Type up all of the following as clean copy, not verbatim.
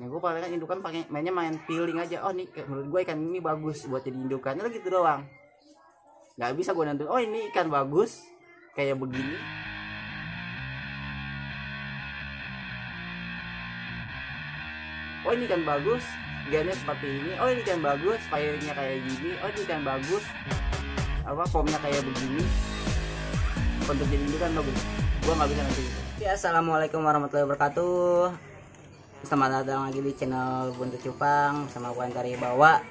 Ya gue paling kan indukan mainnya main feeling aja. Oh nih menurut gue ikan ini bagus buat jadi indukan, itu gitu doang. Nggak bisa gue nentuin, oh ini ikan bagus kayak begini. Oh ini ikan bagus, gennya seperti ini. Oh ini ikan bagus, filenya kayak gini. Oh ini ikan bagus, apa formnya kayak begini. Untuk jadi indukan bagus. Gue nggak bisa nanti. Ya, assalamualaikum warahmatullahi wabarakatuh. Selamat datang lagi di channel Buntut Cupang sama gue Antari Bawa.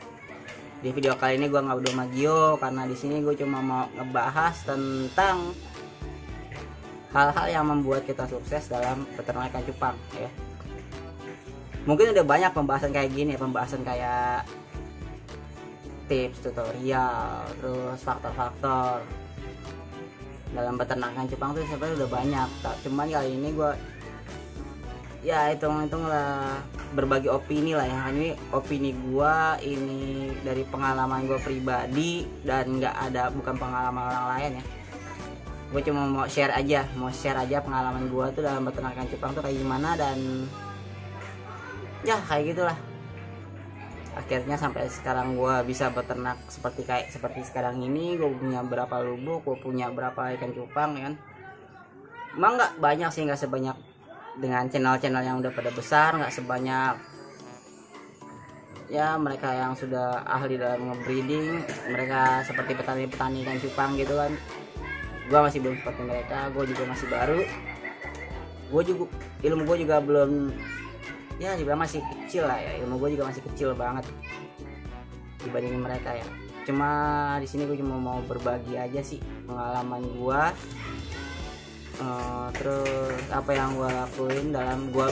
Di video kali ini gue nggak udah Magio karena di sini gue cuma mau ngebahas tentang hal-hal yang membuat kita sukses dalam peternakan cupang ya. Mungkin udah banyak pembahasan kayak gini, pembahasan kayak tips, tutorial, terus faktor-faktor dalam peternakan cupang tuh sebenarnya udah banyak. Cuman kali ini gue ya hitung-hitung lah berbagi opini lah ya. Ini opini gue, ini dari pengalaman gue pribadi dan nggak ada, bukan pengalaman orang lain ya. Gue cuma mau share aja pengalaman gue tuh dalam peternakan cupang tuh kayak gimana, dan ya kayak gitulah. Akhirnya sampai sekarang gue bisa beternak seperti sekarang ini. Gue punya berapa lubuk, gue punya berapa ikan cupang ya kan. Emang nggak banyak sih, nggak sebanyak dengan channel-channel yang udah pada besar, nggak sebanyak ya mereka yang sudah ahli dalam ngebreeding, mereka seperti petani-petani ikan cupang gitu kan. Gue masih belum seperti mereka, gue juga masih baru, ilmu gue juga belum, ya juga masih kecil lah ya, ilmu gue juga masih kecil banget dibandingin mereka ya. Cuma di sini gue cuma mau berbagi aja sih pengalaman gue. Terus apa yang gue lakuin dalam gue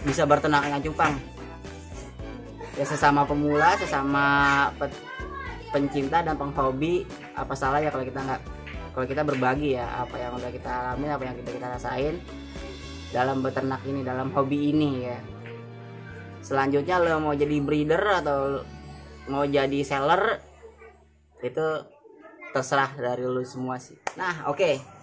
bisa berternak ikan cupang ya, sesama pemula, sesama pencinta dan penghobi. Apa salah ya kalau kita berbagi ya apa yang udah kita alami, apa yang kita rasain dalam beternak ini, dalam hobi ini ya. Selanjutnya lo mau jadi breeder atau mau jadi seller itu terserah dari lo semua sih. Nah oke.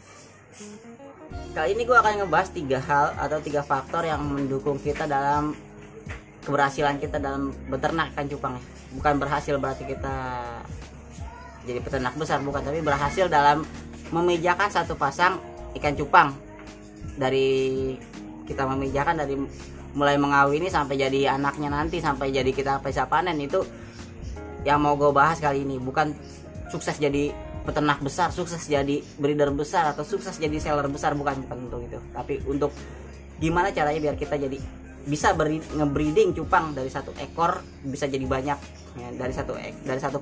Kali ini gue akan ngebahas 3 hal atau 3 faktor yang mendukung kita dalam keberhasilan kita dalam beternak ikan cupang. Bukan berhasil berarti kita jadi peternak besar, bukan, tapi berhasil dalam memijakan satu pasang ikan cupang. Dari kita memijakan dari mulai mengawini sampai jadi anaknya nanti, sampai jadi kita bisa panen, itu yang mau gue bahas kali ini. Bukan sukses jadi peternak besar, sukses jadi breeder besar, atau sukses jadi seller besar, bukan untuk itu. Tapi untuk gimana caranya biar kita jadi bisa ngebreeding cupang dari satu ekor bisa jadi banyak ya, dari satu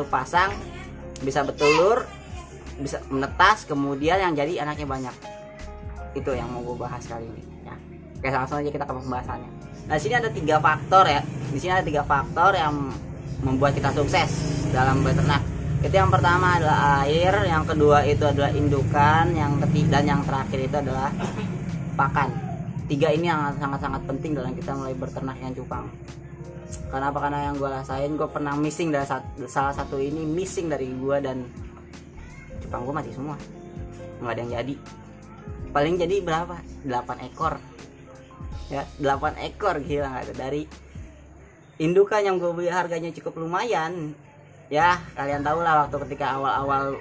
pasang bisa betelur, bisa menetas, kemudian yang jadi anaknya banyak. Itu yang mau gue bahas kali ini ya. Oke, langsung aja kita ke pembahasannya. Nah, di sini ada 3 faktor ya. Di sini ada 3 faktor yang membuat kita sukses dalam beternak. Itu yang pertama adalah air, yang kedua itu adalah indukan, yang ketiga dan yang terakhir itu adalah pakan. 3 ini yang sangat-sangat penting dalam kita mulai beternak ikan cupang. Karena yang gue rasain, gue pernah missing dari salah satu ini, missing dari gue, dan cupang gue mati semua, nggak ada yang jadi. Paling jadi berapa? 8 ekor ya, 8 ekor, gila nggak ada. Dari indukan yang gue beli harganya cukup lumayan ya, kalian tahu lah waktu ketika awal-awal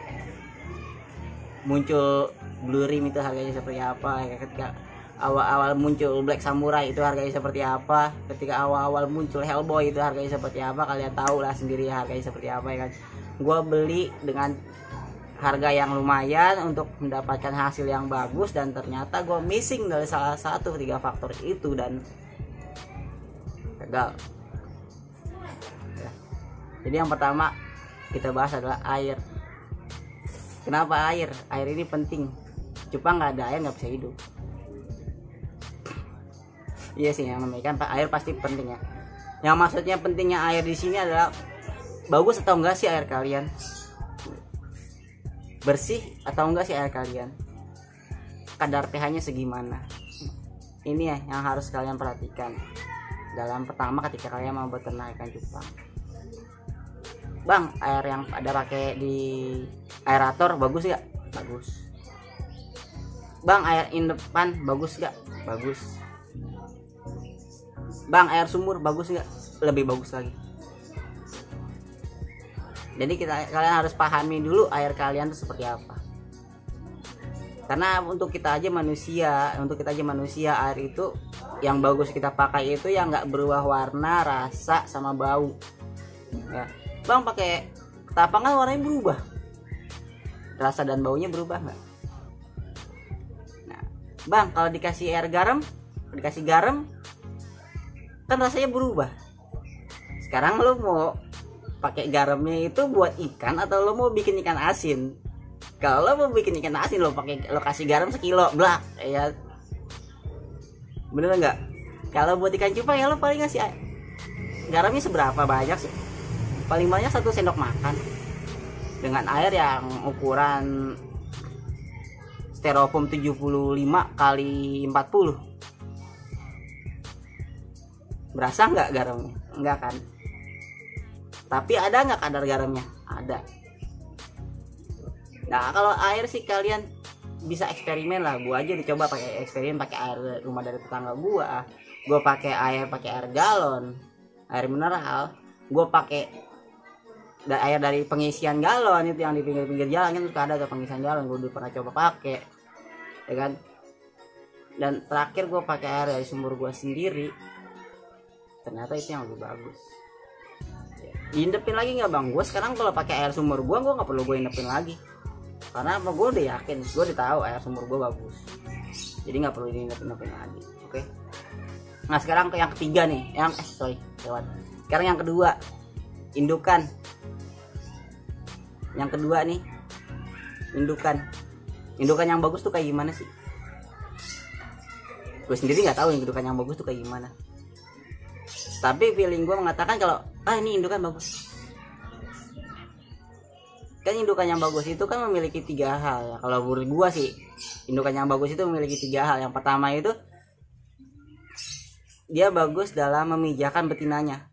muncul Blue Rim itu harganya seperti apa ya, ketika awal-awal muncul Black Samurai itu harganya seperti apa, ketika awal-awal muncul Hellboy itu harganya seperti apa, kalian tahu lah sendiri harganya seperti apa ya kan. Gue beli dengan harga yang lumayan untuk mendapatkan hasil yang bagus, dan ternyata gue missing dari salah satu 3 faktor itu dan gagal. Jadi yang pertama kita bahas adalah air. Kenapa air? Air ini penting. Cupang nggak ada air nggak bisa hidup. Iya sih, yang namanya kan air pasti penting ya. Yang maksudnya pentingnya air di sini adalah bagus atau enggak sih air kalian? Bersih atau enggak sih air kalian? Kadar pH-nya segimana? Ini ya yang harus kalian perhatikan dalam pertama ketika kalian mau beternak ikan cupang. Bang, air yang ada pakai di aerator bagus gak? Bagus. Bang, air in depan bagus gak? Bagus. Bang, air sumur bagus nggak? Lebih bagus lagi. Jadi kalian harus pahami dulu air kalian itu seperti apa. Karena untuk kita aja manusia, air itu yang bagus kita pakai itu yang nggak berubah warna, rasa, sama bau. Ya. Bang, pakai ketapang kan warnanya berubah, rasa dan baunya berubah nggak? Nah, bang, kalau dikasih garam kan rasanya berubah. Sekarang lo mau pakai garamnya itu buat ikan atau lo mau bikin ikan asin? Kalau lo mau bikin ikan asin, lo kasih garam sekilo, blak, ya bener nggak? Kalau buat ikan cupang ya lo paling ngasih garamnya seberapa banyak sih? Paling banyak 1 sendok makan dengan air yang ukuran styrofoam 75 kali 40. Berasa nggak garamnya? Enggak kan? Tapi ada nggak kadar garamnya? Ada. Nah, kalau air sih kalian bisa eksperimen lah. Gua aja dicoba pakai eksperimen pakai air rumah dari tetangga gua. Gua pakai air galon, air mineral. Gua pakai air dari pengisian galon itu yang di pinggir-pinggir jalan kan, suka ada tuh pengisian galon. Gua udah pernah coba pakai, ya kan. Dan terakhir gua pakai air dari sumur gua sendiri. Ternyata itu yang lebih bagus. Diindepin lagi nggak bang? Gua sekarang kalau pakai air sumur gua nggak perlu gue indepin lagi. Karena apa? Gue udah yakin, gue udah tahu air sumur gue bagus, jadi nggak perlu diinep-inepin lagi. Oke. Nah, sekarang ke yang ketiga nih, sekarang yang kedua, indukan. Yang kedua nih, indukan yang bagus tuh kayak gimana sih? Gue sendiri nggak tahu indukan yang bagus tuh kayak gimana, tapi feeling gue mengatakan kalau ini indukan bagus. Kan indukan yang bagus itu kan memiliki 3 hal ya. Kalau menurut gua sih, indukan yang bagus itu memiliki 3 hal. Yang pertama itu dia bagus dalam memijakan betinanya.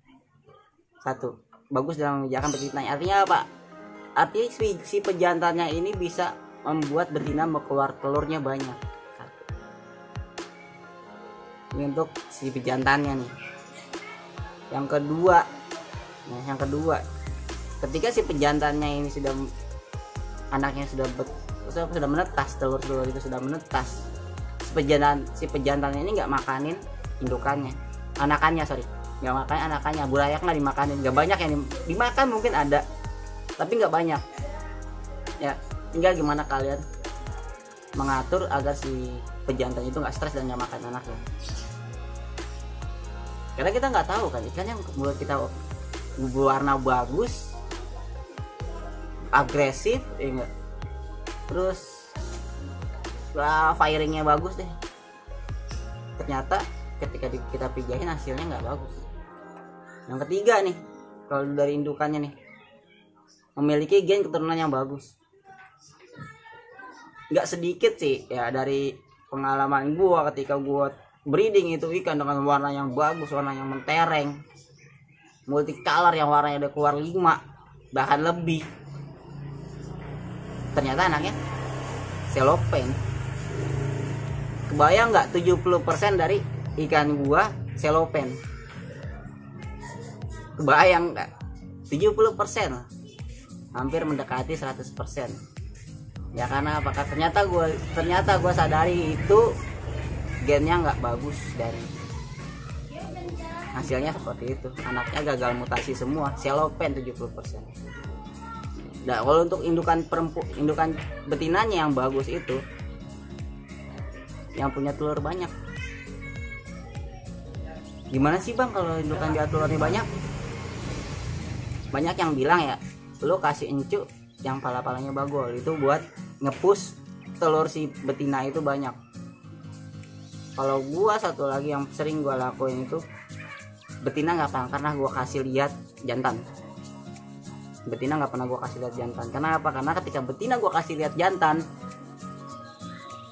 1, bagus dalam memijakan betinanya. Artinya apa? Artinya si pejantannya ini bisa membuat betina keluar telurnya banyak. Ini untuk si pejantannya nih. Yang kedua, ketika si pejantannya ini anaknya sudah menetas, telur itu sudah menetas, si pejantannya ini nggak makanin indukannya, nggak makan anakannya. Burayak nggak dimakanin, nggak banyak yang dimakan, mungkin ada tapi nggak banyak ya. Tinggal gimana kalian mengatur agar si pejantan itu nggak stres dan nggak makan anaknya. Karena kita nggak tahu kan, ikan yang menurut kita berwarna bagus, agresif, enggak, terus firingnya bagus deh, ternyata ketika kita pijahin hasilnya nggak bagus. Yang ketiga nih, kalau dari indukannya nih, memiliki gen keturunan yang bagus. Nggak sedikit sih ya, dari pengalaman gua ketika gua breeding itu ikan dengan warna yang bagus, warna yang mentereng, multicolor yang warnanya udah keluar 5 bahkan lebih, ternyata anaknya selopen. Kebayang nggak 70% dari ikan gua selopen? Kebayang nggak? 70%, hampir mendekati 100%. Ya karena apakah ternyata gua sadari itu gennya nggak bagus, dari hasilnya seperti itu. Anaknya gagal mutasi semua, selopen 70%. Nah, kalau untuk indukan betinanya yang bagus itu yang punya telur banyak. Gimana sih bang kalau indukan dia telurnya banyak? Banyak yang bilang ya, lo kasih encu yang pala-palanya bagol itu buat ngepush telur si betina itu banyak. Kalau gua satu lagi yang sering gua lakuin itu, betina nggak pernah gua kasih lihat jantan. Betina nggak pernah gua kasih lihat jantan. Kenapa? Karena ketika betina gua kasih lihat jantan,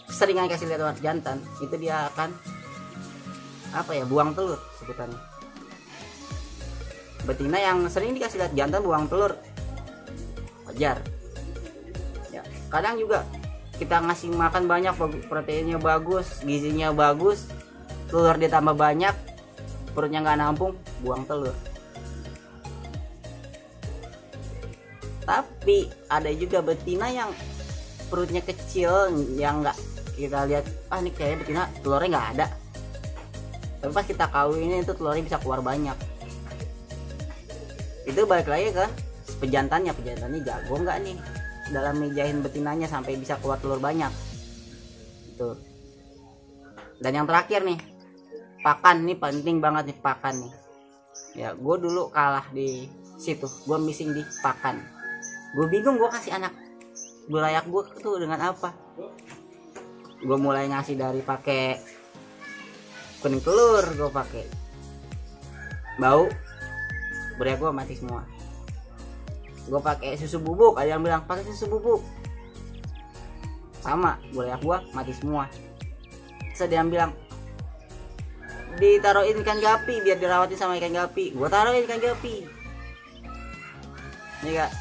seringan kasih lihat jantan, itu dia akan buang telur sebutannya. Betina yang sering dikasih lihat jantan buang telur wajar ya. Kadang juga kita ngasih makan banyak, proteinnya bagus, gizinya bagus, telur ditambah banyak, perutnya nggak nampung, buang telur. Tapi ada juga betina yang perutnya kecil, yang nggak kita lihat, ini kayaknya betina telurnya nggak ada, tapi pas kita kawinin itu telurnya bisa keluar banyak. Itu balik lagi ke pejantannya jago nggak nih dalam ngejahin betinanya sampai bisa keluar telur banyak itu. Dan yang terakhir nih, pakan. Nih penting banget nih, pakan nih ya. Gue dulu kalah di situ, gue missing di pakan. Gue bingung gue kasih anak berayak gue tuh dengan apa. Gue mulai ngasih dari pakai kuning telur, gue pakai bau, berayak gue mati semua. Gue pakai susu bubuk, ada yang bilang pakai susu bubuk, sama berayak gue mati semua. Terus ada yang bilang ditaruhin ikan gapi biar dirawatin sama ikan gapi, gue taruhin ikan gapi. Ini gak,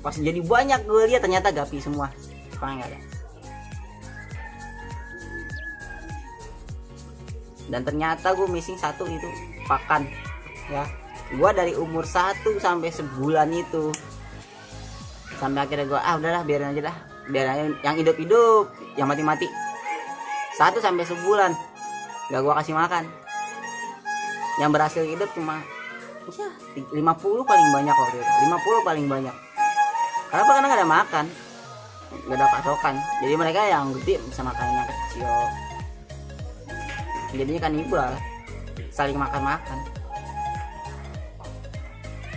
pas jadi banyak gue lihat ternyata gapi semua, sekarang nggak ada. Dan ternyata gue missing satu, itu pakan ya. Gue dari umur 1 sampai sebulan itu, sampai akhirnya gue udahlah biarin aja dah, biarin yang hidup-hidup, yang mati-mati. 1 sampai sebulan gak gue kasih makan. Yang berhasil hidup cuma 50 paling banyak waktu itu, 50 paling banyak. Karena gak ada makan, gak ada pasokan. Jadi mereka yang gede bisa makan yang kecil, jadinya kanibal, saling makan-makan.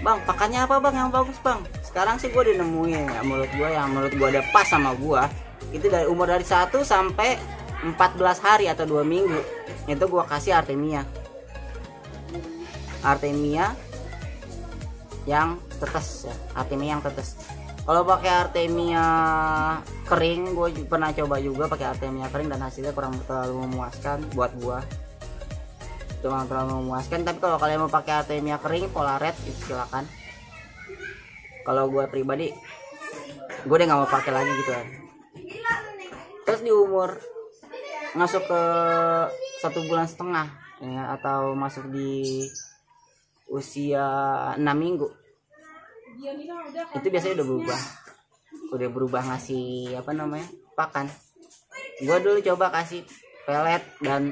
Bang, pakannya apa bang yang bagus bang? Sekarang sih gue udah nemuin ya, menurut gue ada pas sama gue. Itu dari umur dari 1 sampai 14 hari atau 2 minggu. Itu gue kasih Artemia yang tetes ya, Artemia yang tetes. Kalau pakai Artemia kering, gue pernah coba juga pakai Artemia kering dan hasilnya kurang terlalu memuaskan buat gue. Cuma terlalu memuaskan. Tapi kalau kalian mau pakai Artemia kering pola red itu silakan. Kalau gue pribadi, gue udah nggak mau pakai lagi gitu kan. Terus di umur masuk ke 1,5 bulan ya, atau masuk di usia 6 minggu, itu biasanya udah berubah ngasih pakan. Gue dulu coba kasih pelet dan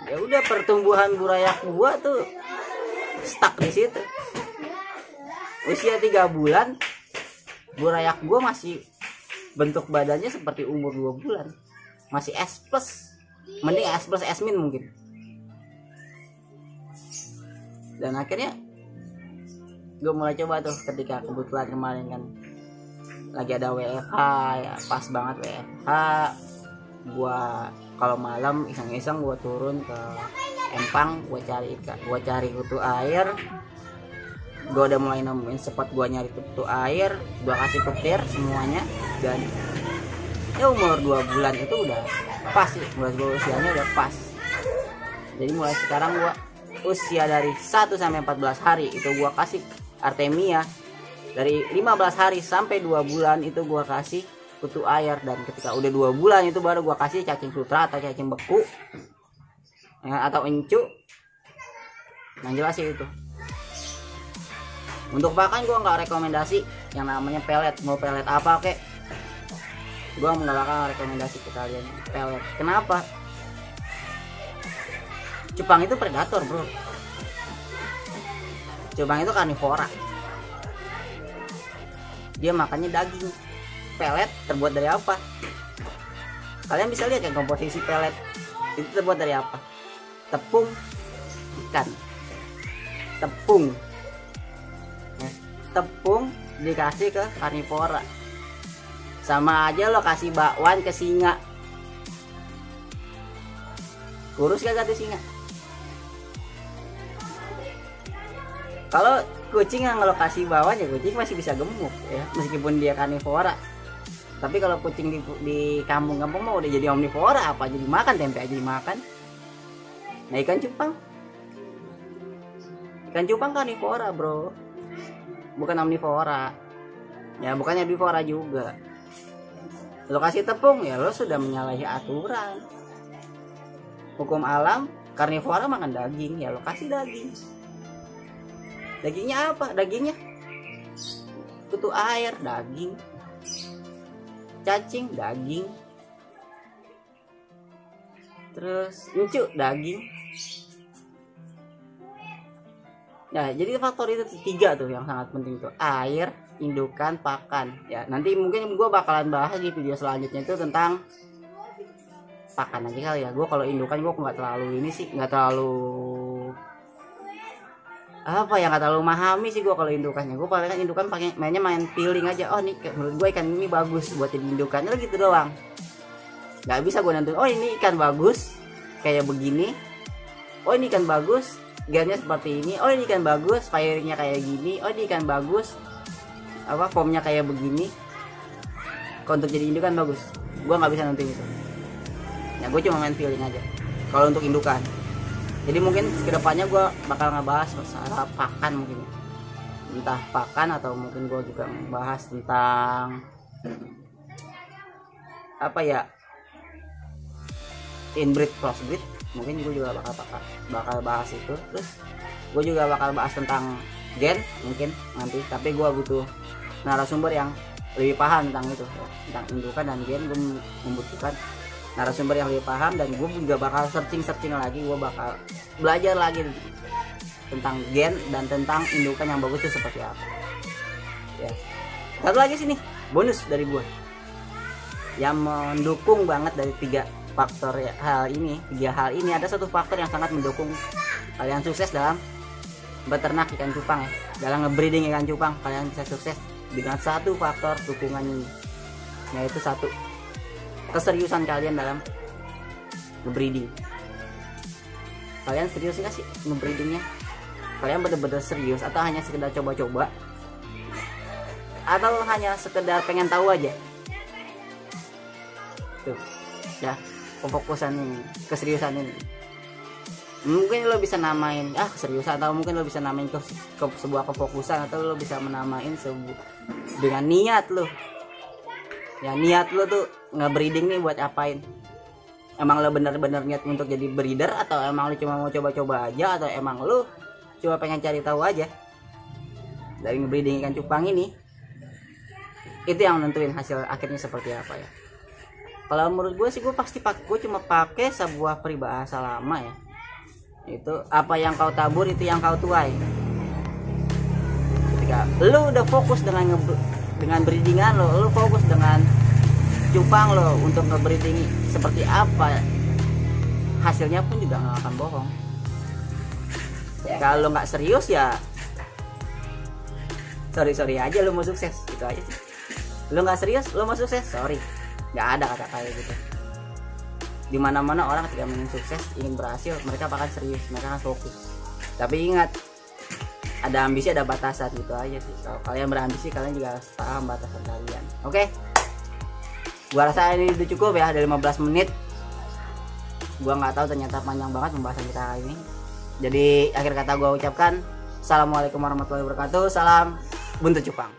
ya udah, pertumbuhan burayak gua tuh stuck di situ. Usia 3 bulan burayak gua masih bentuk badannya seperti umur 2 bulan, masih S plus, mending S plus S min mungkin. Dan akhirnya gue mulai coba tuh, ketika kebetulan kemarin kan lagi ada WFH ya, pas banget WFH, gua kalau malam iseng-iseng gue turun ke empang, gue cari kutu air. Gue udah mulai nemuin spot gue nyari kutu air, gue kasih petir semuanya. Dan ya umur 2 bulan itu udah pas sih, menurut gue usianya udah pas. Jadi mulai sekarang gue usia dari 1 sampai 14 hari itu gue kasih Artemia. Dari 15 hari sampai 2 bulan itu gue kasih kutu air. Dan ketika udah 2 bulan itu baru gua kasih cacing sutra atau cacing beku ya, atau encu. Yang jelas sih itu. Untuk pakan gua nggak rekomendasi yang namanya pelet. Mau pelet apa kek, gua nggak bakal rekomendasi ke kalian pelet. Kenapa? Cupang itu predator bro. Cupang itu karnivora, dia makannya daging. Pelet terbuat dari apa? Kalian bisa lihat kan komposisi pelet itu terbuat dari apa? Tepung ikan, tepung dikasih ke karnivora. Sama aja lo kasih bakwan ke singa, kurus gak tuh singa? Kalau kucing yang lo kasih bakwan ya kucing masih bisa gemuk ya, meskipun dia karnivora. Tapi kalau kucing di kampung-kampung mah udah jadi omnivora, apa jadi makan, tempe aja dimakan. Nah ikan cupang karnivora bro, bukan omnivora ya, bukannya herbivora juga. Lo kasih tepung ya lo sudah menyalahi aturan hukum alam. karnivora makan daging, ya lo kasih daging. Dagingnya apa? Dagingnya kutu air, daging. Cacing, daging. Terus encu, daging. Nah, jadi faktor itu 3 tuh yang sangat penting tuh. Air, indukan, pakan. Ya, nanti mungkin gue bakalan bahas di video selanjutnya itu tentang pakan aja kali ya. Gue kalau indukan gue nggak terlalu ini sih, nggak terlalu apa ya, nggak terlalu memahami sih gue kalau indukannya. Gue paling kan indukan mainnya main feeling aja. Oh nih menurut gue ikan ini bagus buat jadi indukan, lo gitu doang. Nggak bisa gue nentuin, oh ini ikan bagus kayak begini, oh ini ikan bagus gennya seperti ini, oh ini ikan bagus firingnya kayak gini, oh ini ikan bagus apa formnya kayak begini. Kalau untuk jadi indukan bagus, gue nggak bisa nentuin itu. Ya gue cuma main feeling aja kalau untuk indukan. Jadi mungkin kedepannya gue bakal ngebahas masalah pakan mungkin, entah pakan atau mungkin gue juga membahas tentang apa ya, inbreed crossbreed. Mungkin gue juga bakal bahas itu. Terus gue juga bakal bahas tentang gen mungkin nanti, tapi gue butuh narasumber yang lebih paham tentang itu ya. Tentang indukan dan gen gue membutuhkan narasumber yang lebih paham, dan gue juga bakal searching lagi, gue bakal belajar lagi tentang gen dan tentang indukan yang bagus itu seperti apa ya. Satu lagi sini bonus dari gue yang mendukung banget dari 3 faktor ya, tiga hal ini ada satu faktor yang sangat mendukung kalian sukses dalam beternak ikan cupang ya, dalam ngebreeding ikan cupang. Kalian bisa sukses dengan satu faktor dukungan ini, yaitu satu, keseriusan kalian dalam ngebreeding. Kalian serius nggak sih ngebreedingnya? Kalian bener-bener serius atau hanya sekedar coba-coba, atau hanya sekedar pengen tahu aja? Tuh ya, kefokusan ini, keseriusan ini. Mungkin lo bisa namain keseriusan, atau mungkin lo bisa namain ke sebuah kefokusan, atau lo bisa menamain dengan niat lo. Ya niat lo tuh nge-breeding nih buat apain? Emang lo bener-bener niat untuk jadi breeder, atau emang lo cuma mau coba-coba aja, atau emang lo cuma pengen cari tahu aja dari nge-breeding ikan cupang ini? Itu yang nentuin hasil akhirnya seperti apa ya. Kalau menurut gue sih, gue cuma pakai sebuah peribahasa lama ya, itu apa yang kau tabur itu yang kau tuai. Ketika lo udah fokus dengan breedingan lo fokus dengan cupang lo untuk nge-breeding seperti apa, hasilnya pun juga nggak akan bohong. Kalau nggak serius ya sorry aja lo mau sukses, gitu aja sih. Lo nggak serius lo mau sukses, sorry, nggak ada kata kayak gitu. Dimana-mana orang ketika ingin sukses, ingin berhasil, mereka bakal serius, mereka akan fokus. Tapi ingat, ada ambisi ada batasan, gitu aja sih. Kalau kalian berambisi, kalian juga harus paham batasan kalian. Oke, gua rasa ini udah cukup ya, dari 15 menit. Gua nggak tahu, ternyata panjang banget pembahasan kita kali ini. Jadi akhir kata gua ucapkan assalamualaikum warahmatullahi wabarakatuh. Salam buntut cupang.